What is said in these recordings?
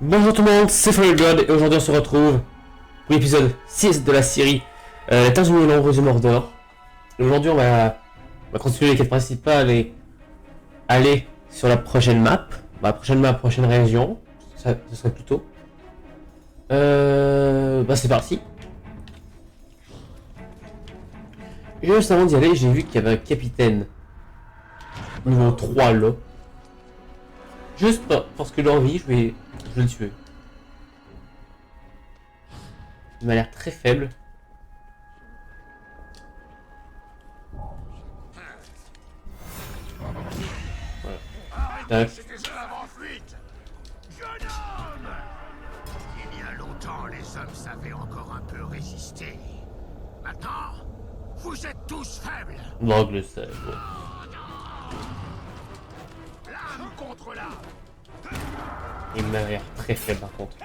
Bonjour tout le monde, c'est FireGod et aujourd'hui on se retrouve pour l'épisode 6 de la série Les 15 000 ombres de Mordor. Aujourd'hui on va continuer les quêtes principales et aller sur la prochaine map. Prochaine région, ça serait plutôt. C'est parti. Juste avant d'y aller, j'ai vu qu'il y avait un capitaine niveau 3 là. Juste parce que j'ai envie, je vais le tuer. Il m'a l'air très faible. Voilà. Il y a longtemps, les hommes savaient encore un peu résister. Maintenant, vous êtes tous faibles. L'angle le sait. Bon. L'âme contre l'âme. Il m'a l'air très faible par contre.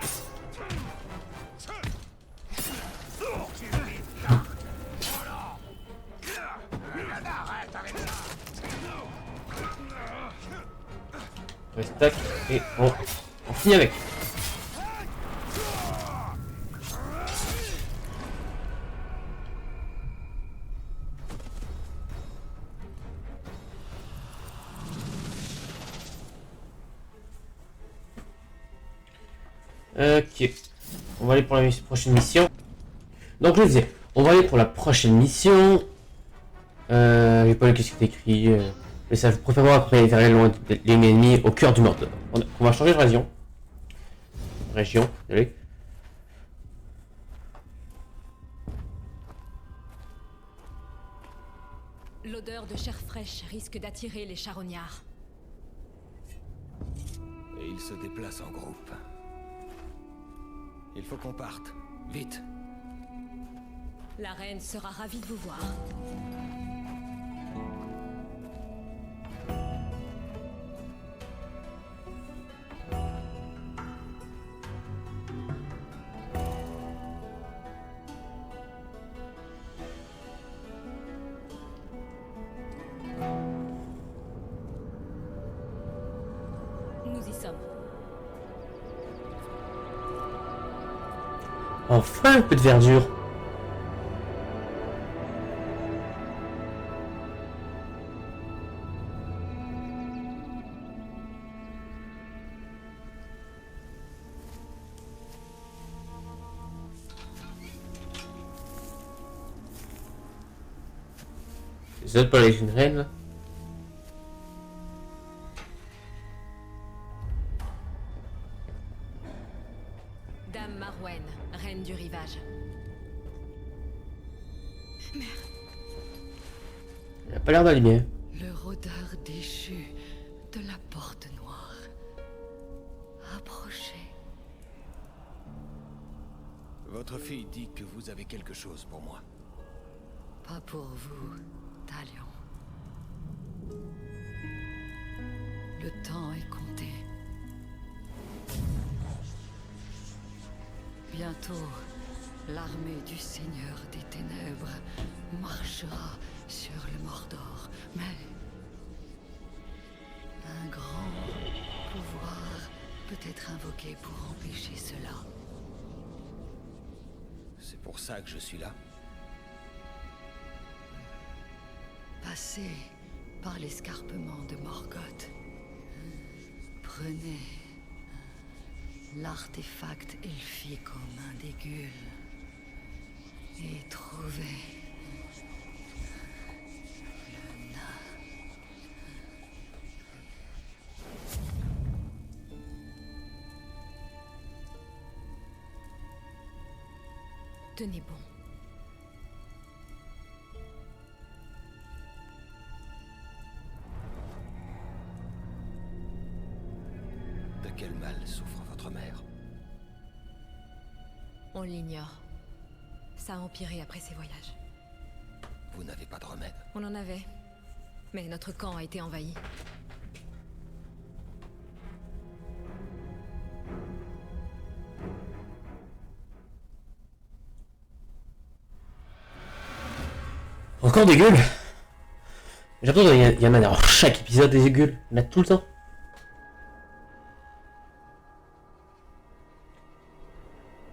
Stack et on finit avec. Ok, on va aller pour la prochaine mission. Donc je disais, on va aller pour la prochaine mission. J'ai pas lu qu'est-ce qui est écrit. Mais ça, je préfère voir après vers loin l'ennemi ennemis au cœur du Mordor. On va changer de région. Désolé. L'odeur de chair fraîche risque d'attirer les charognards. Et ils se déplacent en groupe. Il faut qu'on parte. Vite. La reine sera ravie de vous voir. Nous y sommes. Enfin un peu de verdure. Les autres pas les une reine là. Dame Marwen, reine du rivage. Il a pas l'air d'allumer. Le rôdeur déchu de la porte noire. Approchez. Votre fille dit que vous avez quelque chose pour moi. Pas pour vous, Talion. Le temps est compté. Bientôt, l'armée du Seigneur des Ténèbres marchera sur le Mordor, mais un grand pouvoir peut être invoqué pour empêcher cela. C'est pour ça que je suis là. Passez par l'escarpement de Morgoth. Prenez l'artefact elfique aux mains d'Égul et trouvez le nain. Tenez bon. De quel mal souffre votre mère? On l'ignore. Ça a empiré après ces voyages. Vous n'avez pas de remède. On en avait. Mais notre camp a été envahi. Encore des gueules. J'ai l'impression qu'il y en a dans chaque épisode des gueules. Il y en a tout le temps.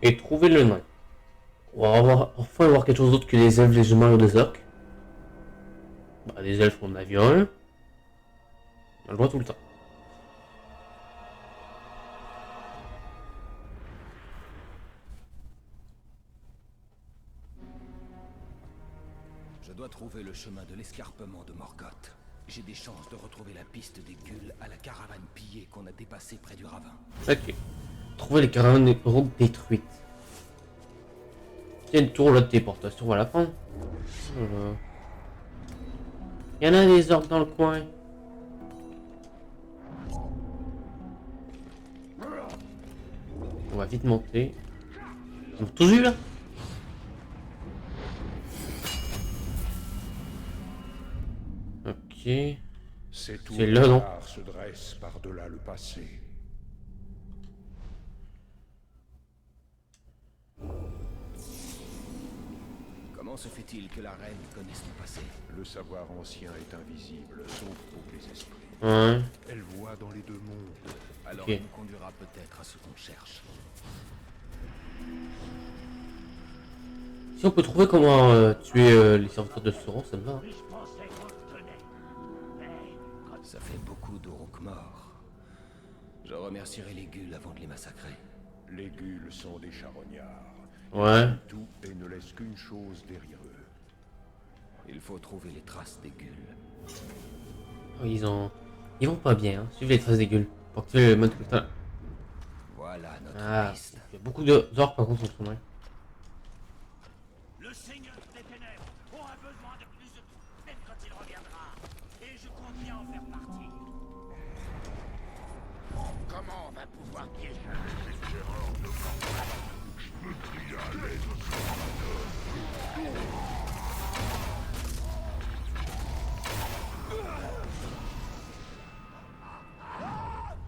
et trouver le nain. On va enfin voir quelque chose d'autre que les elfes, les humains ou des orques. Bah, des elfes, on a vu un. On le voit tout le temps. Je dois trouver le chemin de l'escarpement de Morgoth. J'ai des chances de retrouver la piste des Guls à la caravane pillée qu'on a dépassée près du ravin. Ok. Trouver les caravanes des rocs détruites. Il y a une tour là de téléportation, on va la prendre. Voilà. Il y en a des orques dans le coin. On va vite monter. Ils ont tous vu là. Ok. Cette C'est là, non? tour se dresse par-delà le passé. Comment se fait-il que la reine connaisse le passé? Le savoir ancien est invisible, sauf pour les esprits. Ouais. Elle voit dans les deux mondes. Alors Ok. elle nous conduira peut-être à ce qu'on cherche. Si on peut trouver comment tuer les serviteurs de Sauron, ça me va. Hein. Ça fait beaucoup d'Uruk morts. Je remercierai les Guls avant de les massacrer. Les Guls sont des charognards. Ouais. Tout et ne laissent qu'une chose derrière eux. Il faut trouver les traces des Guls. Oh, ils vont pas bien. Hein. Suivez les traces des gueules. Pour tuer le mode cristal. Voilà notre Ah. piste. Il y a beaucoup d'orques par contre en ce moment. Le Seigneur des Ténèbres aura besoin de plus de même quand il reviendra. Et je compte bien en faire partie. Comment on va pouvoir piéger les erreurs de campagne? Je me crie à l'aide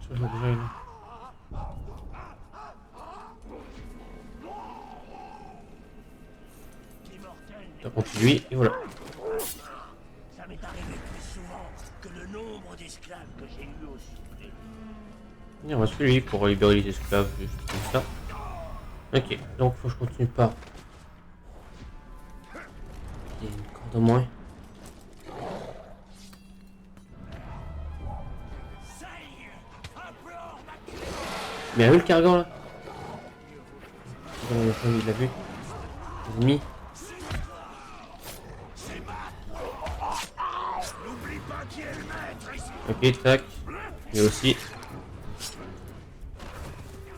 Je vois déjà une. On continue et voilà. Ça m'est arrivé plus souvent que le nombre d'esclaves que j'ai eu au soufflet. Et on va suivre lui pour libérer les esclaves, juste comme ça. Ok, donc faut que je continue par. Il y a une corde en moins. Mais il a vu le cargan là. Il l'a vu. Les ennemis. Ok, tac. Et aussi.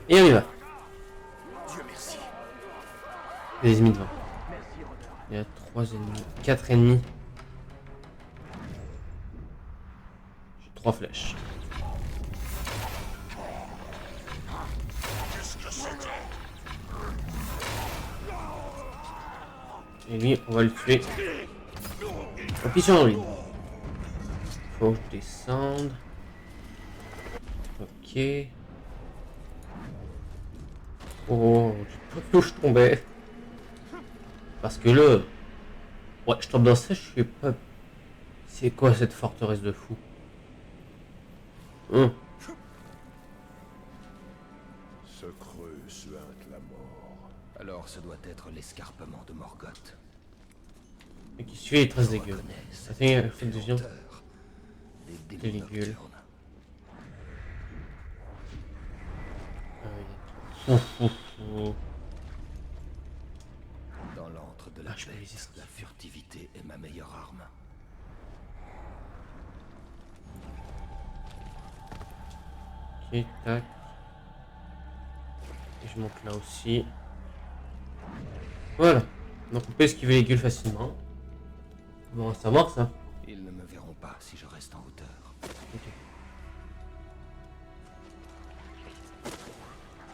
Et on y va. Des ennemis devant. Il y a 3 ennemis. 4 ennemis. J'ai 3 flèches. Et lui, on va le tuer. Appuie sur lui. Faut que je descende. Ok. Oh, je sais pas où je tombais. Parce que là... Ouais, je tombe dans ça, je sais pas... C'est quoi cette forteresse de fou? Ce creux suinte la mort. Alors ce doit être l'escarpement de Morgoth. Et qui suit les traces des gueules. Reconnais Ça cette fait fait de viande. lenteur des Des démons gueules. nocturnes. Dans l'antre de la Je peux les bête, esquiver. la furtivité est ma meilleure arme. Ok, tac. Et je monte là aussi. Voilà. Donc on peut esquiver les gueules facilement. Bon, ça marche ça. Ils ne me verront pas si je reste en hauteur. Ok.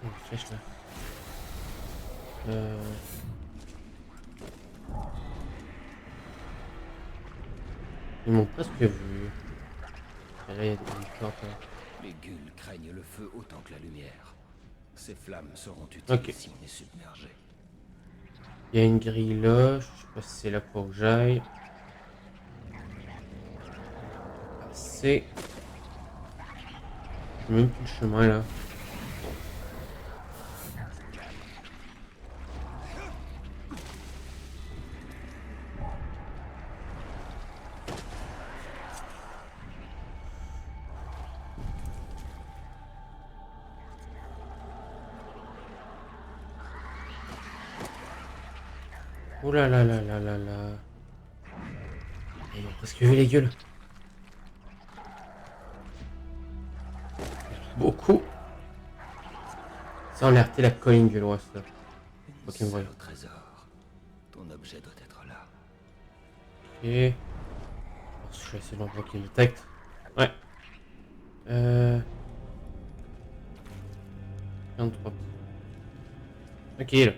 Une flèche là. Ils m'ont presque vu. Et là il y a des plantes. Hein. Les Guls craignent le feu autant que la lumière. Ces flammes seront utiles Ok. si on est submergé. Il y a une grille là. Je sais pas si c'est là pour que j'aille. C'est. Même plus le chemin là. Oh là là là là là là. Ils ont presque vu les gueules. Beaucoup. Ça alerté la colline du l'ouest. Ok, me voyons. Au trésor. Ton objet doit être là. Ok. Je vais essayer de l'endroit qui me détecte. Ouais. 23. Ok, là.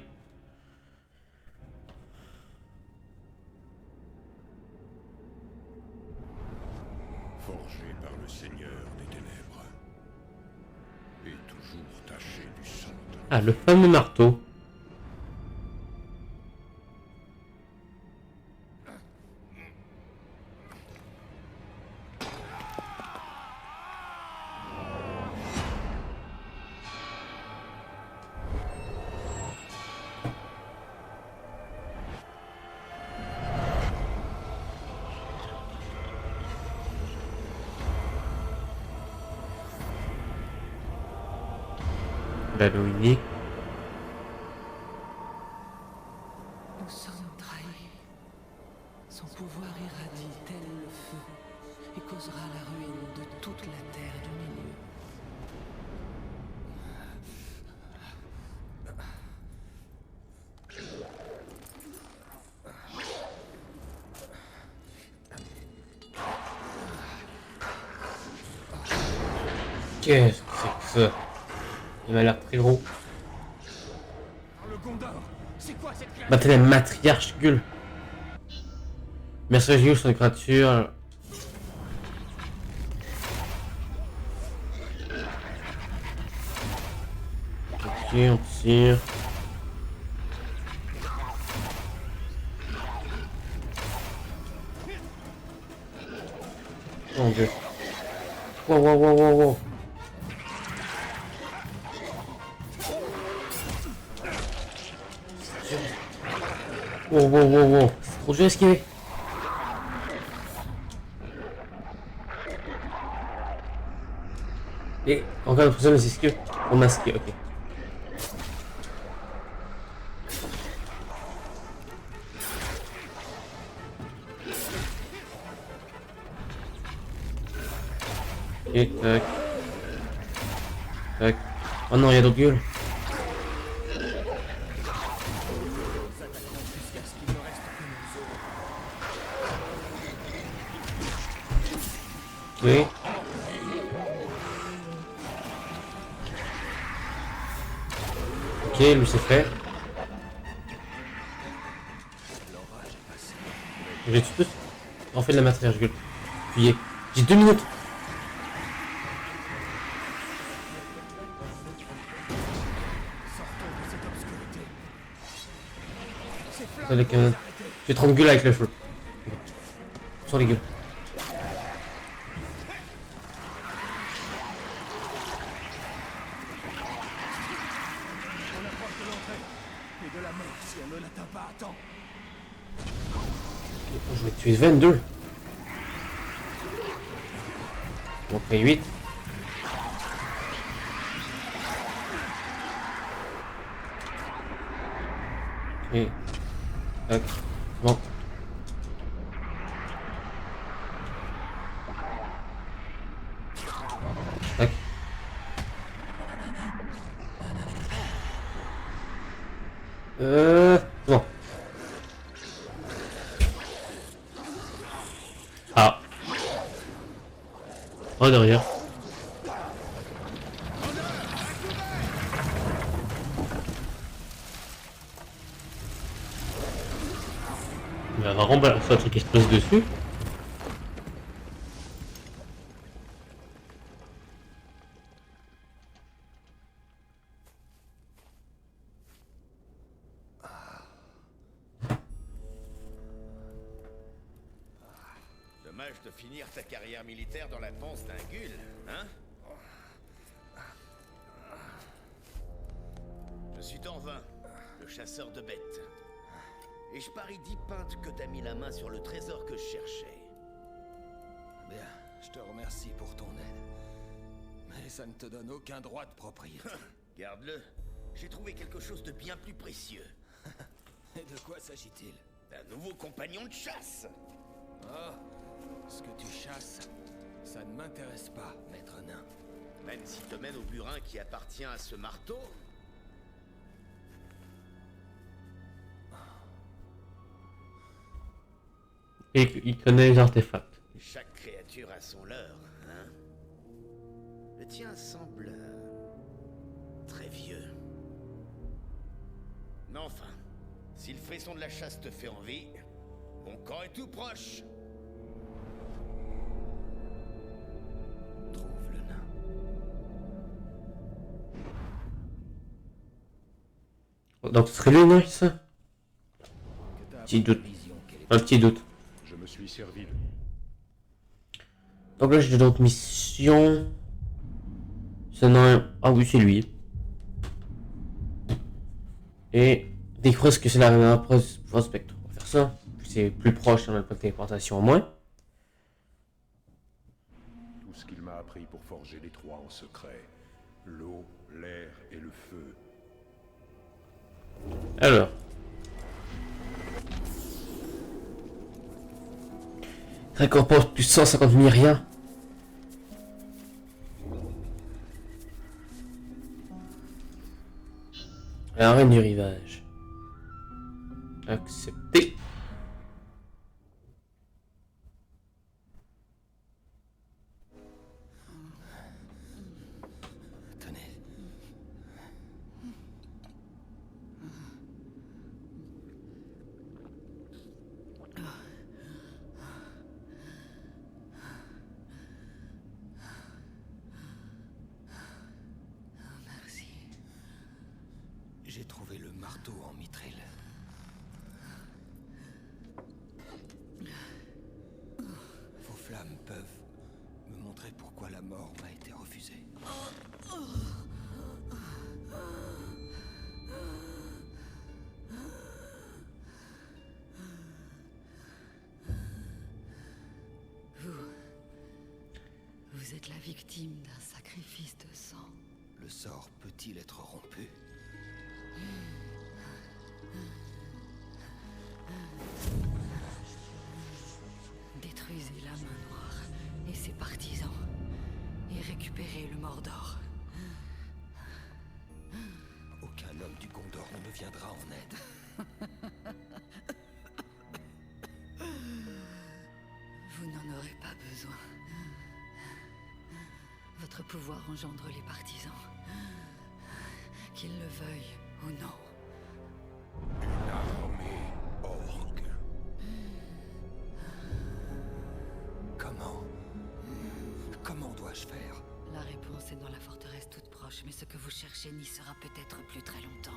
Forgé par le Seigneur des Ténèbres. Et toujours taché du sang de... Ah, le fameux marteau. L'anneau unique. Nous sommes trahis. Son pouvoir irradie tel le feu et causera la ruine de toute la terre du milieu. Qu'est-ce que c'est que ça? Il m'a l'air très gros. Le Gondor. C'est quoi cette créature? Battez la matriarche Gull. Merci Gull sont des créatures. Ok, on tire. Oh mon dieu. Wow, wow, wow, wow, wow. Wow, wow, wow, wow. C'est trop dur à esquiver. Et encore une fois, c'est ce que on masque, ok. Ok, tac. Tac. Oh non, il y a d'autres gueules. Ok. Ok, lui c'est fait. J'ai tout en fait de la matriarche gueule. Fuyez. J'ai 2 minutes. Avec j'ai 30 gueules avec le feu. Sur les gueules. Et de la mort si on ne l'atteint pas à temps. Je vais tuer 22. On fait 8. Ok. Tac. Bon. Tac. Bon. Ah. Oh, derrière. Il va vraiment balancer un truc qui se pose dessus. Dommage de finir ta carrière militaire dans la panse d'un Gull, hein? Je suis Torvin, le chasseur de bêtes. Et je parie 10 pintes que t'as mis la main sur le trésor que je cherchais. Bien, je te remercie pour ton aide. Mais ça ne te donne aucun droit de propriété. Garde-le, j'ai trouvé quelque chose de bien plus précieux. De quoi s'agit-il? D'un nouveau compagnon de chasse. Ah, ce que tu chasses, ça ne m'intéresse pas, maître nain. Même s'il te mène au burin qui appartient à ce marteau. Et il connaît les artefacts. Chaque créature a son leurre, hein? Le tien semble très vieux. Mais enfin, si le frisson de la chasse te fait envie, mon camp est tout proche. Trouve le nain. Donc ce serait lui, non, ça? Que t'as Petit appris doute. la vision qu'elle est- Un petit doute. Je me suis servi de... Donc là j'ai d'autres missions. Ça n'a... Ah oui, c'est lui. Et découvrir ce que c'est l'arena prospect. On va faire ça. C'est plus proche, on a pas de téléportation en moins. tout ce qu'il m'a appris pour forger les trois en secret. L'eau, l'air et le feu. Alors. Récompense plus 150 myrias. Arène du rivage. Accepté. Tenez. Merci. J'ai trouvé le marteau en mithril. Vos flammes peuvent me montrer pourquoi la mort m'a été refusée. Vous êtes la victime d'un sacrifice de sang. Le sort peut-il être rompu? Détruisez la main noire et ses partisans. Et récupérez le Mordor. Aucun homme du Gondor ne me viendra en aide. Vous n'en aurez pas besoin. Votre pouvoir engendre les partisans. Qu'ils le veuillent ou non. Une armée orque. Comment dois-je faire? La réponse est dans la forteresse toute proche, mais ce que vous cherchez n'y sera peut-être plus très longtemps.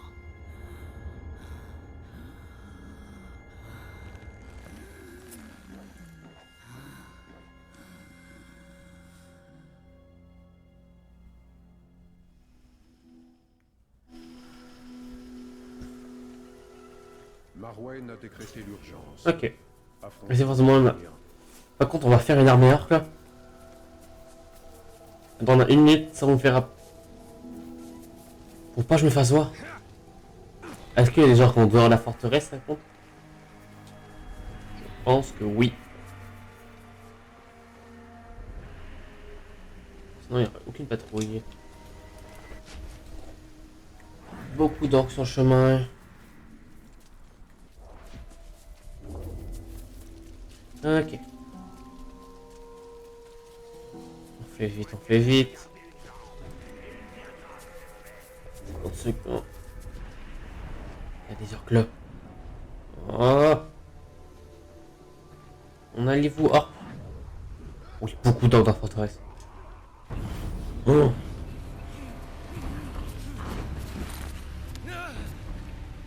Marwen a décrété l'urgence. Ok. Affronter Mais c'est forcément les là. Valyriens. Par contre, on va faire une armée orque là. Dans une minute, ça va me faire. Pour pas que je me fasse voir. Est-ce qu'il y a des gens qui vont dehors de la forteresse, ça compte? Je pense que oui. Sinon, il n'y aurait aucune patrouille. Beaucoup d'orques sur le chemin. Ok. On fait vite, on fait vite. 50 secondes. Il y a des orques là. Oh. On allez-vous. Oh. Oui, beaucoup d'orques dans la forteresse. Oh.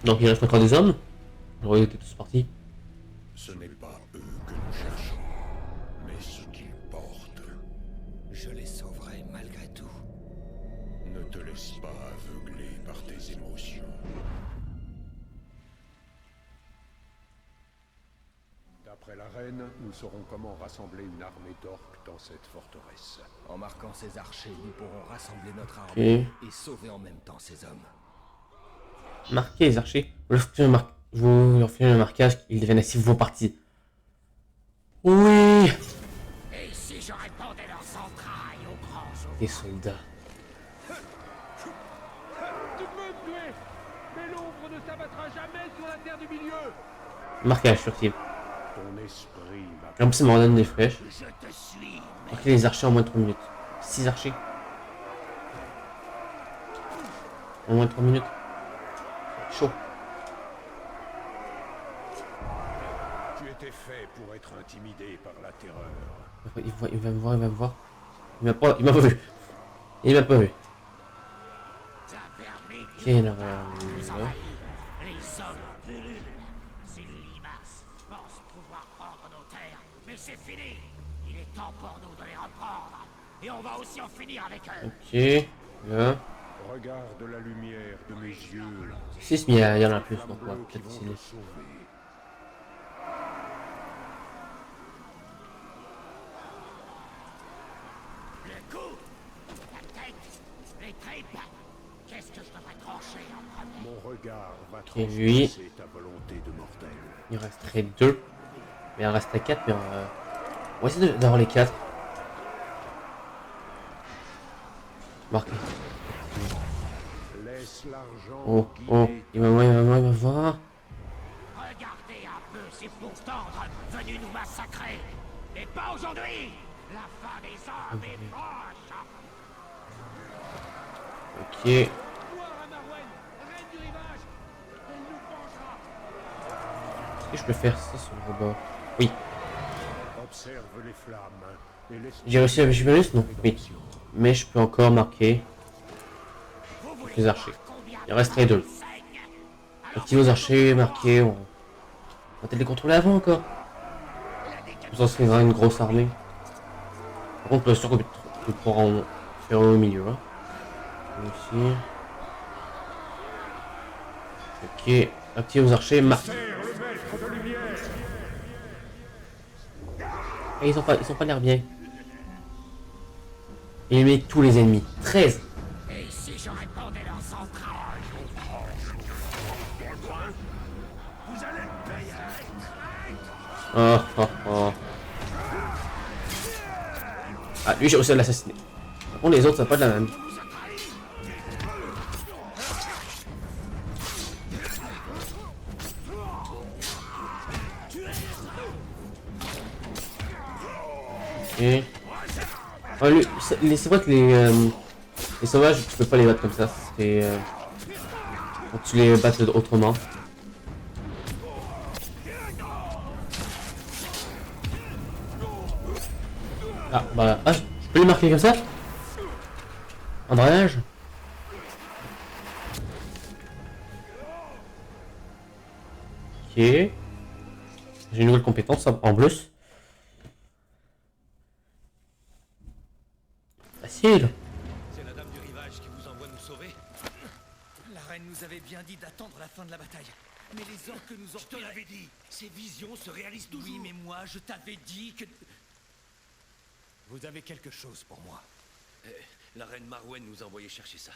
Donc il reste encore des hommes. J'aurais été tous partis. Ce n'est pas eux que nous cherchons, mais ce qu'ils portent. Je les sauverai malgré tout. Ne te laisse pas aveugler par tes émotions. D'après la reine, nous saurons comment rassembler une armée d'orques dans cette forteresse. En marquant ces archers, nous pourrons rassembler notre Ok. armée et sauver en même temps ces hommes. Marquer les archers. Lorsque tu marques Vous leur faites le marquage, ils deviennent actifs vos parties. Oui. Et si je répandais leurs entrailles aux grands eaux? Des soldats. Tu peux me tuer, mais l'ombre ne s'abattra jamais sur la terre du milieu. Marquage furtif. Ton esprit m'a... En plus, ça me redonne des flèches. Je te suis. Marquez les archers en moins de 3 minutes. 6 archers. En moins de 3 minutes. Chaud. Tu étais fait pour être intimidé par la terreur. Il va me voir, il va me voir. Il m'a pas vu. Il m'a pas vu. Ok, alors... Les hommes pullulent. Ces limaces pensent pouvoir prendre nos terres, mais c'est fini. Il est temps pour nous de les reprendre. Et on va aussi en finir avec eux. Ok. Là. Regarde la lumière de mes yeux. 6, mais il y en a plus, donc on va peut-être essayer. Le cou, la tête, les tripes. Qu'est-ce que je devrais trancher en premier? Mon regard va lui. transpercer ta volonté de mortel. Il en resterait 2. Mais il en resterait 4, mais on va essayer d'avoir les 4. Marqué. Laisse l'argent Oh, oh, il va voir, il va voir, il va voir. Regardez un peu ces pauvres tendres venus nous massacrer. Mais pas aujourd'hui. La fin des hommes est proche. Ok. Gloire à Marwen, reine du rivage. Elle nous vengera. Est-ce que je peux faire ça sur le robot? Oui. Observe les flammes et laisse... J'ai réussi à Jubilus? Non. Oui. Mais je peux encore marquer les archers. Il en resterait 2. Activez aux archers, marquer. On va peut-être les contrôler avant encore. Comme ça, c'est une grosse armée. Par contre, on peut sûr qu'on pourra en faire un au milieu. Hein. Ici. Ok. Activez aux archers, marquer. Et ils sont pas l'air bien. Éliminer tous les ennemis. 13. Et si je répandais leurs entrailles? Vous allez me payer. Oh, oh, oh. Ah, lui, j'ai réussi à l'assassiner. Par contre, les autres, ça va pas de la même. Ok. Oh, lui, c'est vrai que les sauvages, tu peux pas les battre comme ça. C'est... faut que tu les battes autrement. Ah, bah, ah, je peux les marquer comme ça? En drainage? Ok. J'ai une nouvelle compétence en plus. Facile. C'est la dame du rivage qui vous envoie nous sauver. La reine nous avait bien dit d'attendre la fin de la bataille. Mais les orques que nous ont... Je te l'avais dit. Ces visions se réalisent toujours. Oui, mais moi, je t'avais dit que... Vous avez quelque chose pour moi. La reine Marwen nous a envoyé chercher ça.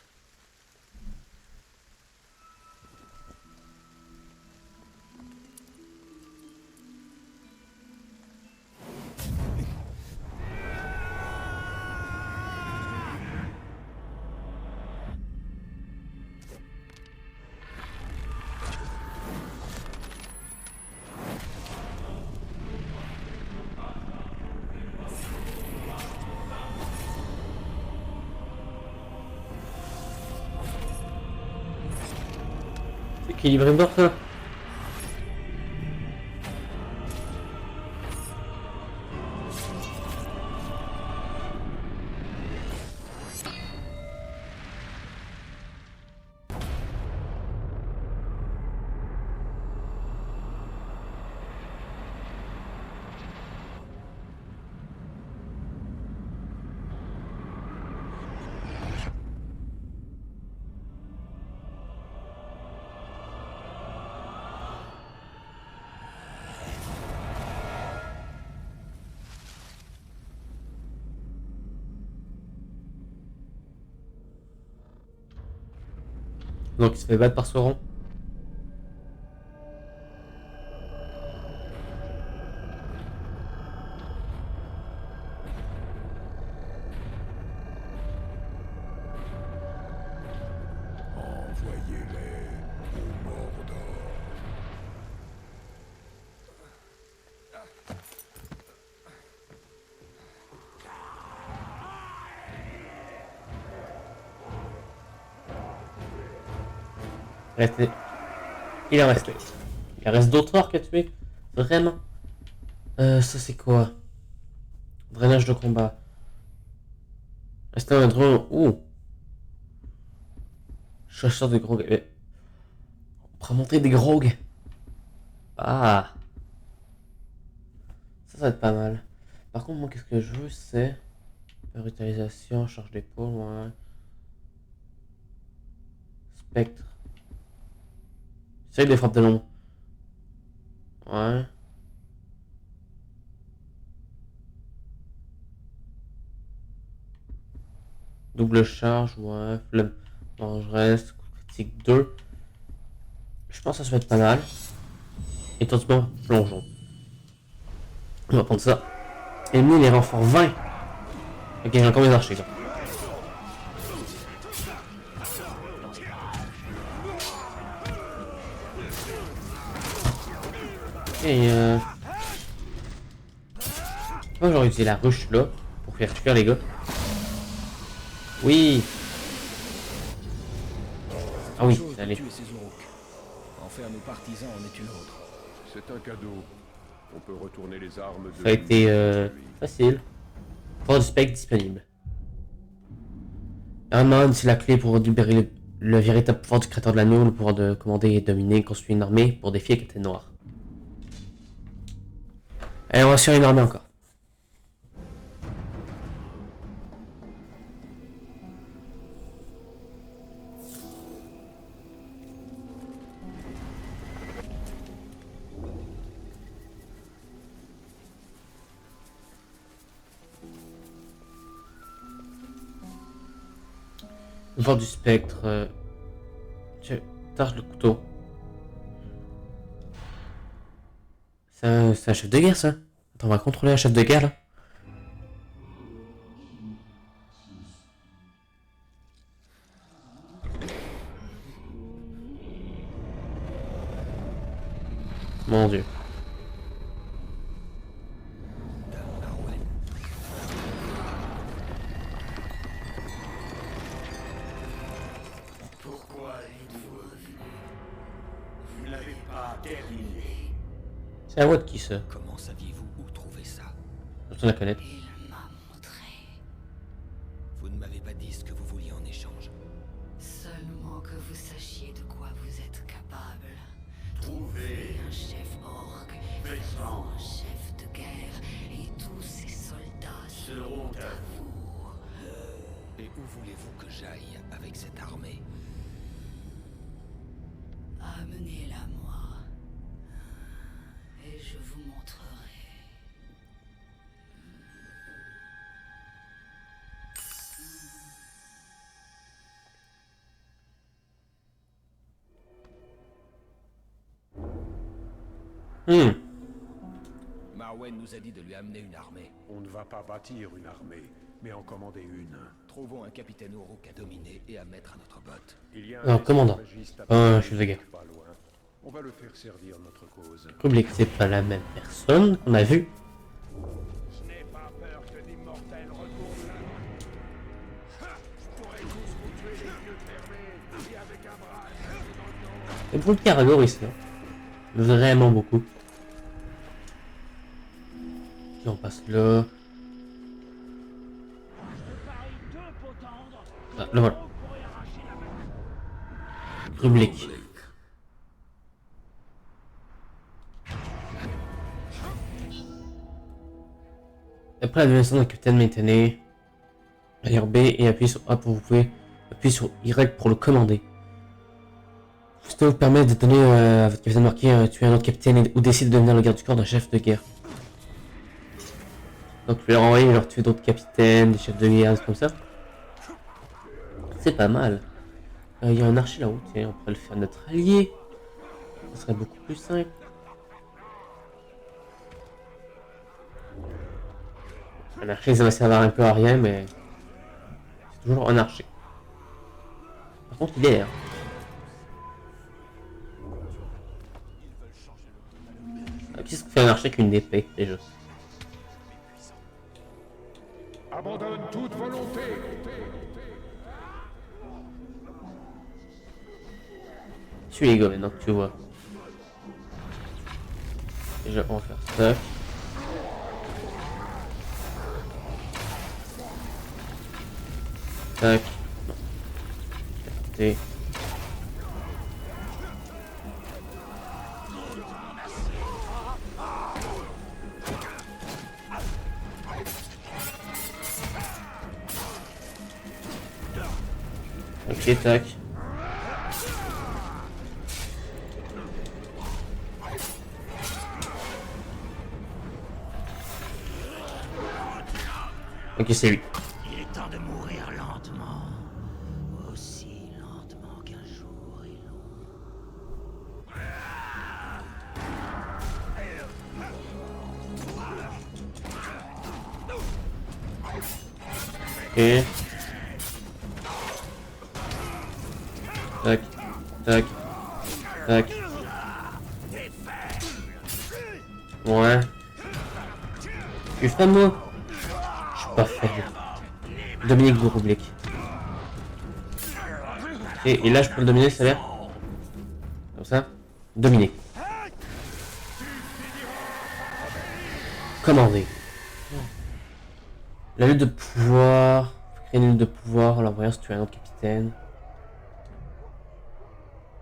Équilibré mort ça. Donc il se fait battre par Sauron. Restez. Il en reste. Il reste d'autres orques à tuer. Vraiment. Ça c'est quoi? Drainage de combat. Restez un drone. Ouh. Chasseur de grog. On pourra montrer des grogs. Ah. Ça va être pas mal. Par contre, moi, qu'est-ce que je veux, c'est... Brutalisation, charge d'épaule, ouais. Spectre. C'est des frappes de l'ombre. Ouais. Double charge, ouais. Flamme vengeresse, coup critique 2. Je pense que ça va être pas mal. Étourdissement plongeon. On va prendre ça. Et mis les renforts 20. Ok, j'ai encore mes archers là. Et moi j'aurais utilisé la ruche là pour faire cuire les gars. Oui. Ah oui, allez. En faire nos partisans en est une autre. C'est un cadeau. On peut retourner les armes de... Ça a été facile. Fort du spectre disponible. Arman, c'est la clé pour libérer le véritable pouvoir du créateur de l'anneau, le pouvoir de commander et dominer, construire une armée pour défier la Capitaine Noire. Allez, on va sur une armée encore. Voir du spectre. Je tâche le couteau. C'est un chef de guerre ça. Attends, on va contrôler un chef de guerre là. Mon dieu. C'est la voix de qui ça? Comment saviez-vous où trouver ça? Je la connaître. Il m'a montré. Vous ne m'avez pas dit ce que vous vouliez en échange. Seulement que vous sachiez de quoi vous êtes capable. Trouvez un chef orc, faites-en un chef de guerre, et tous ces soldats seront à vous. Et où voulez-vous que j'aille avec cette armée? Amenez-la moi. Et je vous montrerai. Marwen nous a dit de lui amener une armée. On ne va pas bâtir une armée, mais en commander une. Trouvons un capitaine Uruk à dominer et à mettre à notre botte. Il y a Non, commandant. Un chef de guerre. Pas loin. On va le faire servir notre cause. Oubliez que c'est pas la même personne qu'on a vu. Je n'ai pas peur que l'immortel retourne là. Je pourrais tous vous tuer les yeux fermés et avec un bras dans le dos. Et beaucoup de caragor ici. Hein. Vraiment beaucoup. Et on passe là. Ah, le voilà. Grublik. Après la devination d'un capitaine, maintenez RB et appuyez sur A pour vous pouvez appuyer sur Y pour le commander. Cela vous permet de donner à votre capitaine marqué tuer un autre capitaine ou décider de devenir le garde du corps d'un chef de guerre. Donc vous pouvez leur envoyer leur tuer d'autres capitaines, des chefs de guerre, comme ça. C'est pas mal. Il y a un archer là-haut, tiens, on pourrait le faire notre allié. Ça serait beaucoup plus simple. Un archer ça va servir un peu à rien, mais c'est toujours un archer. Par contre il est là. Qu'est-ce que fait un archer qu'une épée déjà? Abandonne toute volonté. tuer les gars maintenant que tu vois. Déjà, on va faire ça. Tac. Non. Regardez. Ok, tac. Ok, c'est lui. Il est temps de mourir lentement. Aussi lentement qu'un jour est long. Ok. Tac. Tac. Tac. Ouais. Tu es fan, moi? Je suis pas fan. Dominique Gouroublic. Et là, je peux le dominer, ça a l'air. Comme ça. Dominer. Commander. La lutte de pouvoir. Créer une lutte de pouvoir en l'envoyant tuer un autre capitaine.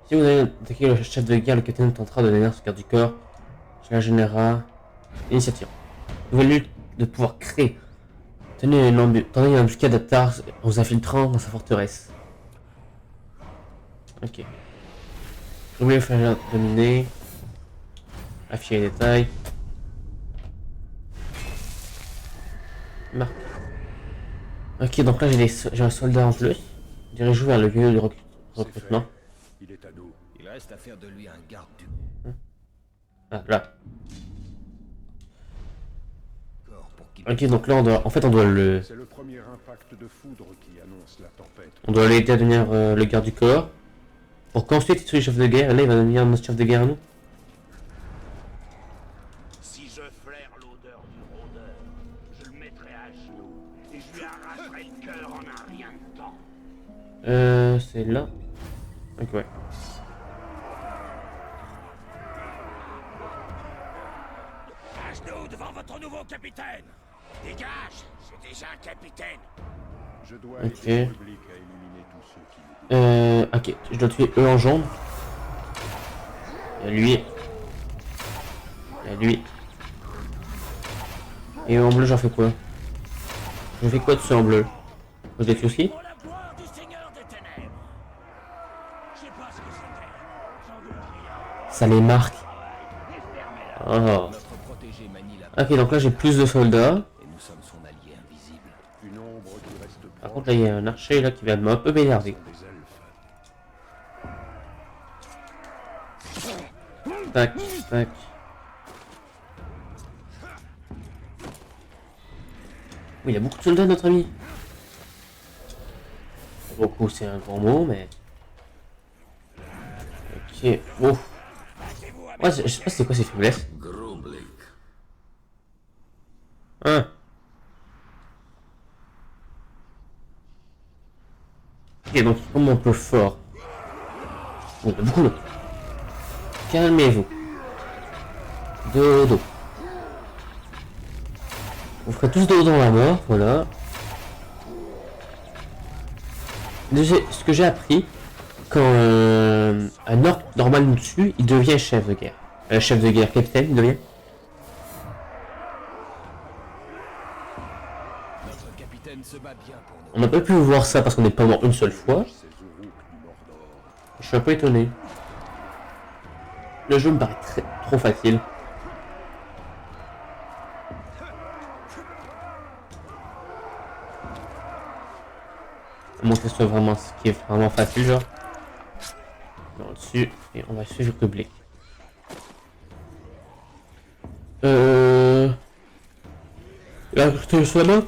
Si vous avez attaqué le chef de guerre, le capitaine tentera de donner ce garde du corps. Cela générera initiative. Nouvelle lutte de pouvoir créer. Tenez une embuscade à Tars en vous infiltrant dans sa forteresse. Ok. Oubliez le faire dominer. Afficher les détails. Marque. Ok, donc là j'ai un soldat en plus. Dirigez-vous vers le lieu de recrutement. Il est à nous. Il reste à faire de lui un garde du Ah, là. corps pour qu'il... Ok, donc là on doit, on doit le, C'est le premier impact de foudre qui annonce la tempête. on doit l'aider à devenir le garde du corps. Pour qu'ensuite il soit le chef de guerre, et là il va devenir notre chef de guerre à nous. Si je flaire l'odeur du rôdeur, je le mettrai à genoux et je lui arracherai le cœur en un rien de temps. C'est là. Ok, ouais. À genoux devant votre nouveau capitaine. Dégage, j'ai déjà un capitaine. Je dois Ok. aider le public à éliminer tous ceux qui... Ok, je dois tuer eux en jaune. Et lui. Et lui. Et en bleu, j'en fais quoi? Je fais quoi de ceux en bleu? Vous êtes aussi? Pour la gloire du Seigneur des Ténèbres. Je sais pas ce que c'était. J'en veux rien. Ça les marque. Oh. Notre protégé manie la... Ok, donc là j'ai plus de soldats. Et nous sommes son allié invisible. Une ombre qui reste Par proche contre, là il y a un archer là qui va un peu m'énerver. des elfes. Tac, tac. Oui, il y a beaucoup de soldats, notre ami. Beaucoup, c'est un grand mot, mais. Ok, oh. Ouais, je sais pas c'est quoi ces faiblesses. Hein. Ok, donc comme un peu fort. Oh, il y a beaucoup d'eau. Calmez-vous. Dodo. Vous ferez tous dodo dans la mort, voilà. Déjà, ce que j'ai appris, quand un orc normal nous tue, il devient chef de guerre. Chef de guerre, capitaine, il devient. Notre capitaine se bat bien pour nous. On n'a pas pu voir ça parce qu'on n'est pas mort une seule fois. Ces Uruk du Mordor. Je suis un peu étonné. Le jeu me paraît trop facile. À moins que ce soit vraiment ce qui est vraiment facile, genre. Non, dessus, et on va suivre le public. Là, tu sur la main?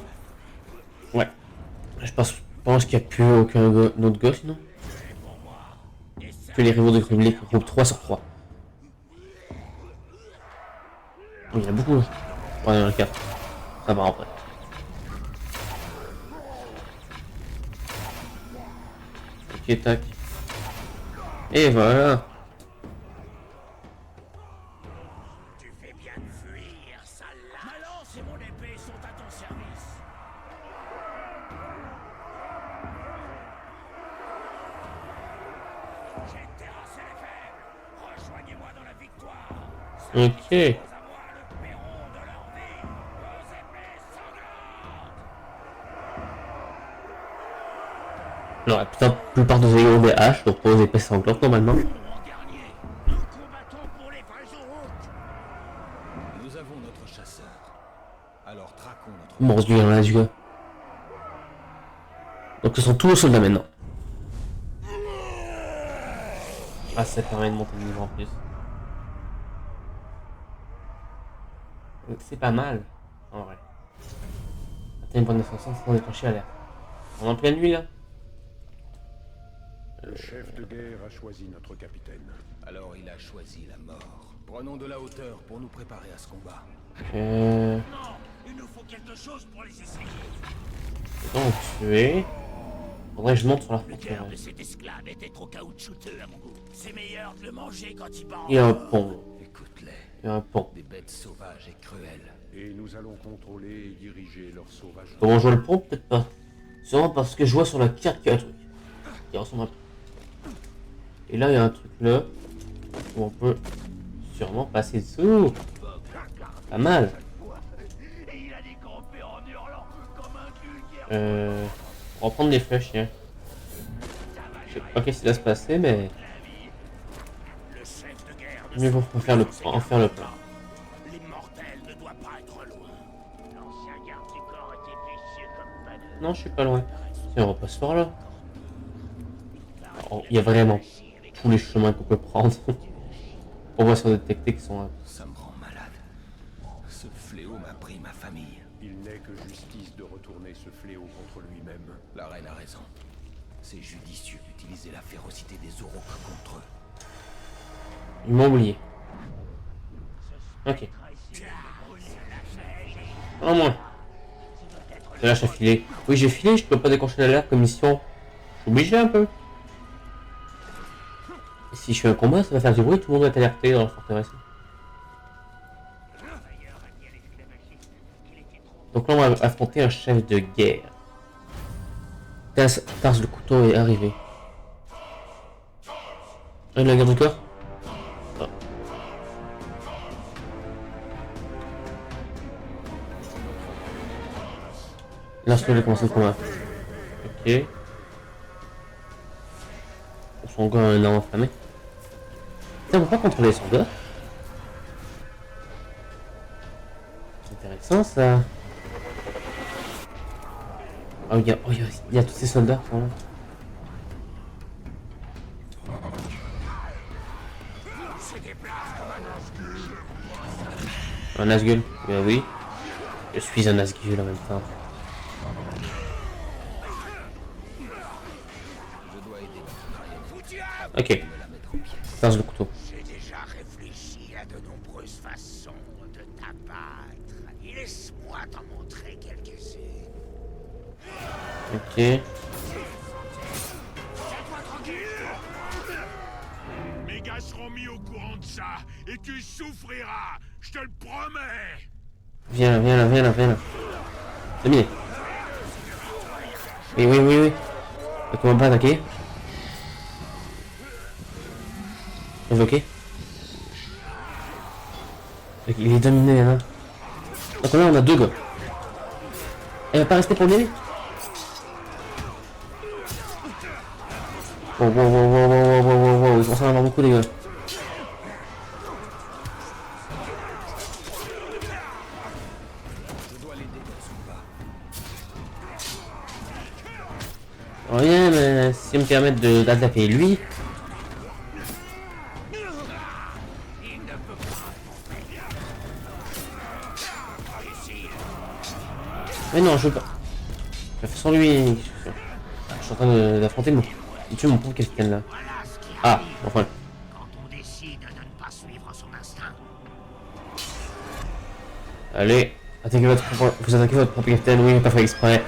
Ouais. Je pense qu'il n'y a plus aucun autre gars sinon. Que les rivaux de Grimlick, groupe 3 sur 3. Il y en a beaucoup. Ouais, il y en a 4. Ça va après. Ok, tac. Et voilà. J'ai terrassé les faibles. Rejoignez-moi dans la victoire. Ok. À moi le perron de leur vie. Vos épées sanglantes. Non, la plupart des ayants des haches, donc pas aux épées sanglantes normalement. En dernier, nous combattons pour les vrais Uruk. Nous avons notre chasseur. Alors traquons notre... Mon dieu, il y en a du gars. Donc ce sont tous nos soldats maintenant. Ah, ça permet de monter de niveau en plus. Donc c'est pas mal, en vrai. Attends, une bonne 960, on est penché à l'air. On est en pleine nuit là. Le chef de guerre a choisi notre capitaine. Alors il a choisi la mort. Prenons de la hauteur pour nous préparer à ce combat. Non, il nous faut quelque chose pour les essayer. Donc tuer. Faudrait que je monte sur la Le cœur de forteresse. cet esclave était trop caoutchouteux à mon goût. C'est meilleur de le manger quand il part. Il y a un pont. Écoute-les. Il y a un pont. Des bêtes sauvages et cruelles. Et nous allons contrôler et diriger leur sauvage. Comment je vois le pont? Peut-être pas. Sûrement parce que je vois sur la carte qu'il y a un truc qui ressemble un peu. Et là, il y a un truc là où on peut sûrement passer dessous. Pas mal. Et il a décampé en hurlant comme un vulgaire. On va prendre des flèches, tiens. Je sais pas qu'est-ce qui va se passer, mais Le chef de guerre mieux vaut en faire le plan. L'immortel ne doit pas être loin. L'ancien garde du corps était vicieux comme pas deux. Non, je suis pas loin. Tiens, on repasse par là. Alors, il y a vraiment tous les chemins qu'on peut prendre. On va se détecter qui sont là. Ça me rend malade. Ce fléau m'a pris ma famille. Il n'est que justice de retourner ce fléau contre lui-même. La reine a raison. C'est judicieux d'utiliser la férocité des Uruk contre eux. Ils m'ont oublié. Ok. En moins. Je lâche à filer. Oui, j'ai filé, je peux pas déclencher l'alerte comme mission. Je suis obligé un peu. Et si je fais un combat, ça va faire du bruit, tout le monde va être alerté dans la forteresse. Donc là, on va affronter un chef de guerre. Tars le couteau est arrivé. Ah, la guerre du corps? Ah. Lance-le de commencer le combat. Ok. Son gars a un arme enflammé. Tiens, on peut pas contrôler les soldats. C'est intéressant ça. Oh, il y a tous ces soldats. Quand même. Un Nazgûl? Ben oui. Je suis un Nazgûl en même temps. Ok. Lance le couteau. J'ai déjà réfléchi à de nombreuses façons de t'abattre. Laisse-moi t'en montrer quelques-unes. Ok. Mes gars seront mis au courant de ça, et tu souffriras, je te le promets. Viens là, viens là, viens là, viens là. C'est bien. Oui, oui, oui, oui. Donc on va pas attaquer. Invoqué. Il est dominé là. Donc là on a deux gars. Elle va pas rester pour l'aider. Wow, wow, wow, wow, wow, wow, wow, wow, ils commencent à en avoir beaucoup les gars. Rien, mais si me permettent d'attaquer lui. Mais non, je veux pas. De toute façon, lui. Je suis en train d'affronter il tue mon pauvre capitaine là. Ah, enfin. Quand on décide de ne pas suivre son instinct. Allez, vous attaquez votre propre capitaine, oui, pas fait exprès.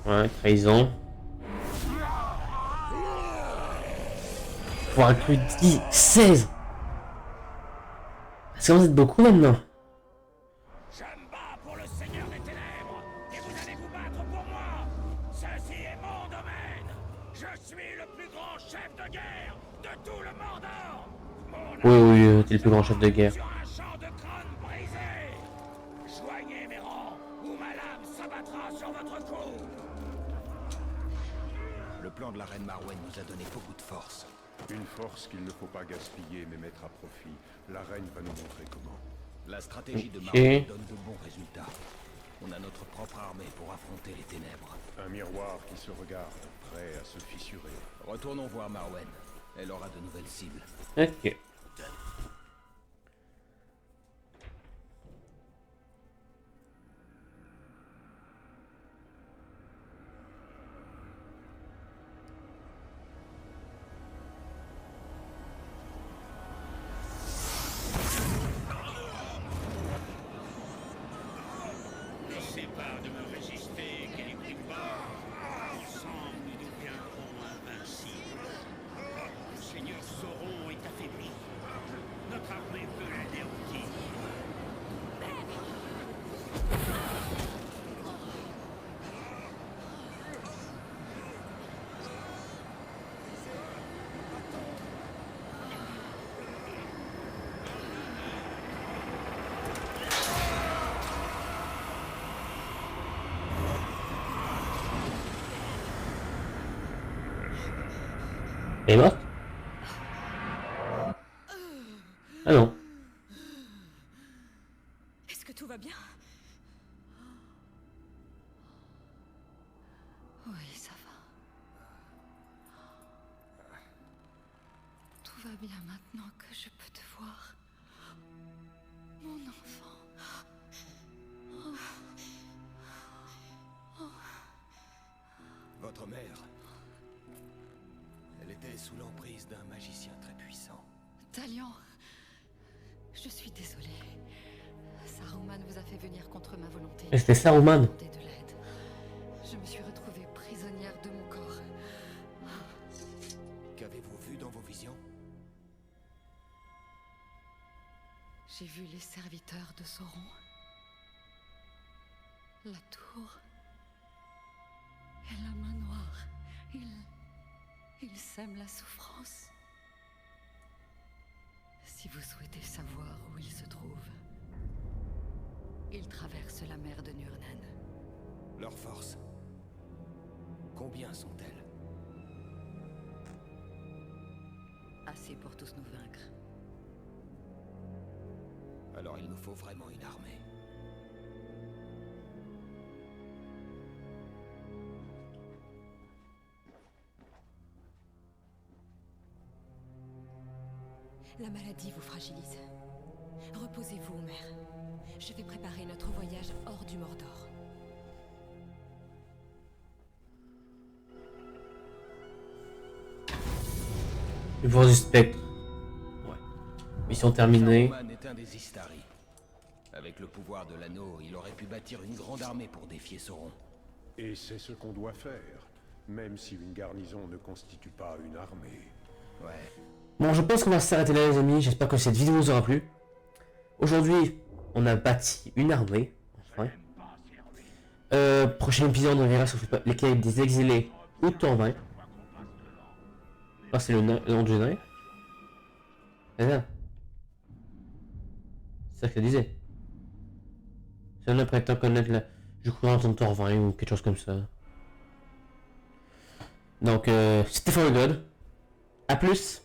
Ouais, trahison. Pour inclure 10, 16. Ça commence à être beaucoup maintenant. Je me bats pour le Seigneur des Ténèbres, et vous allez vous battre pour moi. Ceci est mon domaine. Je suis le plus grand chef de guerre de tout le Mordor. Oui, t'es le plus grand chef de guerre. Sur un champ de crâne brisé. Joignez mes rangs, ou ma lame s'abattra sur votre cou. Le plan de la reine Marwen nous a donné beaucoup de force. Une force qu'il ne faut pas gaspiller mais mettre à profit. La reine va nous montrer comment. La stratégie de Ok. Marwen donne de bons résultats. On a notre propre armée pour affronter les ténèbres. Un miroir qui se regarde, prêt à se fissurer. Retournons voir Marwen. Elle aura de nouvelles cibles. Ok. Laissez pas de me résister, Celebrimbor. Ensemble, nous deviendrons invincibles. Le Seigneur Sauron est affaibli. Notre armée peut l'anéantir. Elle est morte? Ah non. Est-ce que tout va bien? Oui, ça va. Tout va bien maintenant que je peux te voir. Mon enfant. Votre mère. Elle était sous l'emprise d'un magicien très puissant. Talion, je suis désolée. Saruman vous a fait venir contre ma volonté. Et c'était Saruman. Demandé de l'aide. Je me suis retrouvée prisonnière de mon corps. Qu'avez-vous vu dans vos visions? J'ai vu les serviteurs de Sauron. La tour. Et la main noire. Ils sèment la souffrance. Si vous souhaitez savoir où ils se trouvent, ils traversent la mer de Nurnen. Leurs forces. Combien sont-elles? Assez pour tous nous vaincre. Alors il nous faut vraiment une armée. La maladie vous fragilise. Reposez-vous, mère. Je vais préparer notre voyage hors du Mordor. Le pouvoir du spectre. Ouais. Mission terminée. Saruman est un des Istari. Avec le pouvoir de l'anneau, il aurait pu bâtir une grande armée pour défier Sauron. Et c'est ce qu'on doit faire, même si une garnison ne constitue pas une armée. Ouais. Bon, je pense qu'on va s'arrêter là, les amis. J'espère que cette vidéo vous aura plu. Aujourd'hui, on a bâti une armée. Enfin. Prochain épisode, on verra sur les cahiers des exilés ou Torvin. Ah, c'est le nom du nain. C'est ça. C'est ça que ça disait. C'est un nain prétend connaître la... Je crois entendre Torvin ou quelque chose comme ça. Donc, c'était For God. A plus.